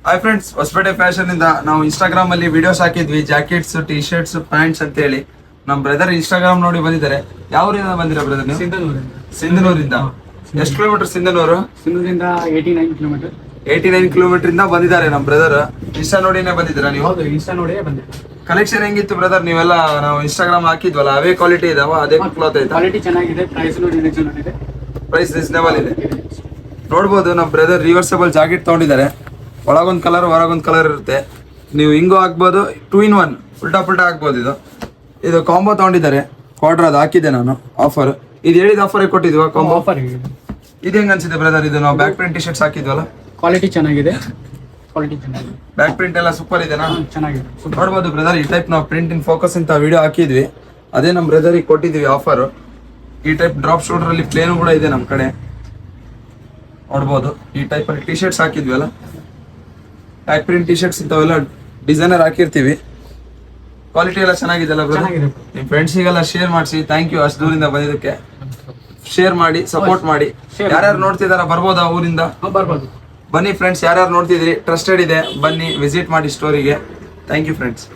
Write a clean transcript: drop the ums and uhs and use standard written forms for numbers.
Hi friends, Hosapete fashion ಇಂದ ನಾವು Instagram ಅಲ್ಲಿ ವಿಡಿಯೋಸ್ ಹಾಕಿದ್ವಿ, ಜಾಕೆಟ್ಸ್, ಟಿ ಶರ್ಟ್ಸ್, ಪ್ಯಾಂಟ್ಸ್ ಅಂತ ಹೇಳಿ. ನಮ್ಮ ಬ್ರದರ್ ಇನ್ಸ್ಟಾಗ್ರಾಮ್ ನೋಡಿ ಬಂದಿದ್ದಾರೆ. ಯಾವ ಊರಿಂದ ಬಂದಿರ ಬ್ರದರ್ ನೀವು? ಸಿಂಧನೂರಿಂದ. ಎಷ್ಟು ಕಿಲೋಮೀಟರ್ ಸಿಂಧನೂರು? ಸಿಂಧನೂರಿಂದ 89 ಕಿಲೋಮೀಟರ್. 89 ಕಿಲೋಮೀಟರ್ ಇಂದ ಬಂದಿದ್ದಾರೆ ನಮ್ಮ ಬ್ರದರ್. ಇನ್ಸ್ಟಾ ನೋಡಿನೇ ಬಂದಿದ್ದೀರಾ ನೀವು? ಹೌದು, ಇನ್ಸ್ಟಾ ನೋಡಿಯೇ ಬಂದಿದೆ. ಕಲೆಕ್ಷನ್ ಹೆಂಗಿತ್ತು ಬ್ರದರ್? ನೀವೆಲ್ಲ ನಾವು ಇನ್ಸ್ಟಾಗ್ರಾಮ್ ಹಾಕಿದ್ವಲ್ಲ, ಅವೇ ಕ್ವಾಲಿಟಿ ಇದಾವ? ಅದೇ ಕ್ಲಾತ್ ಐತಾ? ಕ್ವಾಲಿಟಿ ಚೆನ್ನಾಗಿದೆ, ಪ್ರೈಸ್ ರೀಸನಬಲ್ ಇದೆ. ಪ್ರೈಸ್ ರೀಸನೇಬಲ್ ಇದೆ. ನೋಡ್ಬೋದು, ನಮ್ಮ ಬ್ರದರ್ ರಿವರ್ಸಬಲ್ ಜಾಕೆಟ್ ತಗೊಂಡಿದ್ದಾರೆ. ಒಳಗೊಂದು ಕಲರ್ ಹೊರಗೊಂದು ಕಲರ್ ಇರುತ್ತೆ. ನೀವು ಹಿಂಗೂ ಹಾಕ್ಬೋದು, 2 in 1 ಉಲ್ಟಾ ಪುಲ್ಟಾ ಹಾಕ್ಬೋದು. ಇದು ಕಾಂಬೋ ತಗೊಂಡಿದ್ದಾರೆ. ಕ್ವಾರ್ಟರ್ ಅದು ಹಾಕಿದ್ದೆ ನಾನು, ಆಫರ್. ಇದು ಹೇಳಿದ ಆಫರ್ ಕೊಟ್ಟಿದ್ವಾ ಕಾಂಬೋ? ಆಫರ್ ಇದು ಹೆಂಗ್ ಅನ್ಸಿದೆ ಬ್ರದರ್? ಇದು ನಾವು ಬ್ಯಾಕ್ ಪ್ರಿಂಟ್ ಟಿ ಶರ್ಟ್ಸ್ ಹಾಕಿದ್ವಲ್ಲ, ಕ್ವಾಲಿಟಿ ಚೆನ್ನಾಗಿದೆ. ಕ್ವಾಲಿಟಿ ಚೆನ್ನಾಗಿದೆ, ಬ್ಯಾಕ್ ಪ್ರಿಂಟ್ ಎಲ್ಲ ಸೂಪರ್ ಇದೆನಾ? ಚೆನ್ನಾಗಿದೆ. ನೋಡ್ಬೋದು ಬ್ರದರ್, ಈ ಟೈಪ್ ನಾವು ಪ್ರಿಂಟ್ ಇನ್ ಫೋಕಸ್ ಅಂತ ವಿಡಿಯೋ ಹಾಕಿದ್ವಿ. ಅದೇ ನಮ್ಮ ಬ್ರದರಿಗೆ ಕೊಟ್ಟಿದ್ವಿ ಆಫರ್. ಈ ಟೈಪ್ ಡ್ರಾಪ್ ಶೋಲ್ಡರ್ ಅಲ್ಲಿ ಪ್ಲೇನು ಕೂಡ ಇದೆ ನಮ್ಮ ಕಡೆ. ನೋಡ್ಬೋದು, ಈ ಟೈಪ್ ಅಲ್ಲಿ ಟಿ ಶರ್ಟ್ಸ್ ಹಾಕಿದ್ವಿ ಅಲ್ಲ, ಬ್ಯಾಕ್ ಪ್ರಿಂಟ್ ಟಿ ಶರ್ಟ್ಸ್ ಇಂಥವೆಲ್ಲ ಡಿಸೈನರ್ ಹಾಕಿರ್ತೀವಿ. ಕ್ವಾಲಿಟಿ ಎಲ್ಲ ಚೆನ್ನಾಗಿದೆಲ್ಲ ಬ್ರದರ್? ಚೆನ್ನಾಗಿದೆ. ನಿಮ್ಮ ಫ್ರೆಂಡ್ಸಿಗೆಲ್ಲ ಶೇರ್ ಮಾಡಿಸಿ. ಥ್ಯಾಂಕ್ ಯು ಅಷ್ಟು ದೂರಿಂದ ಬಂದಿದ್ದಕ್ಕೆ. ಶೇರ್ ಮಾಡಿ, ಸಪೋರ್ಟ್ ಮಾಡಿ. ಯಾರ್ಯಾರು ನೋಡ್ತಿದಾರ ಬರ್ಬೋದಾ ಊರಿಂದ? ಬರ್ಬೋದು, ಬನ್ನಿ ಫ್ರೆಂಡ್ಸ್. ಯಾರ್ಯಾರು ನೋಡ್ತಿದ್ರಿ, ಟ್ರಸ್ಟೆಡ್ ಇದೆ, ಬನ್ನಿ ವಿಸಿಟ್ ಮಾಡಿ ಸ್ಟೋರಿಗೆ. Thank you friends.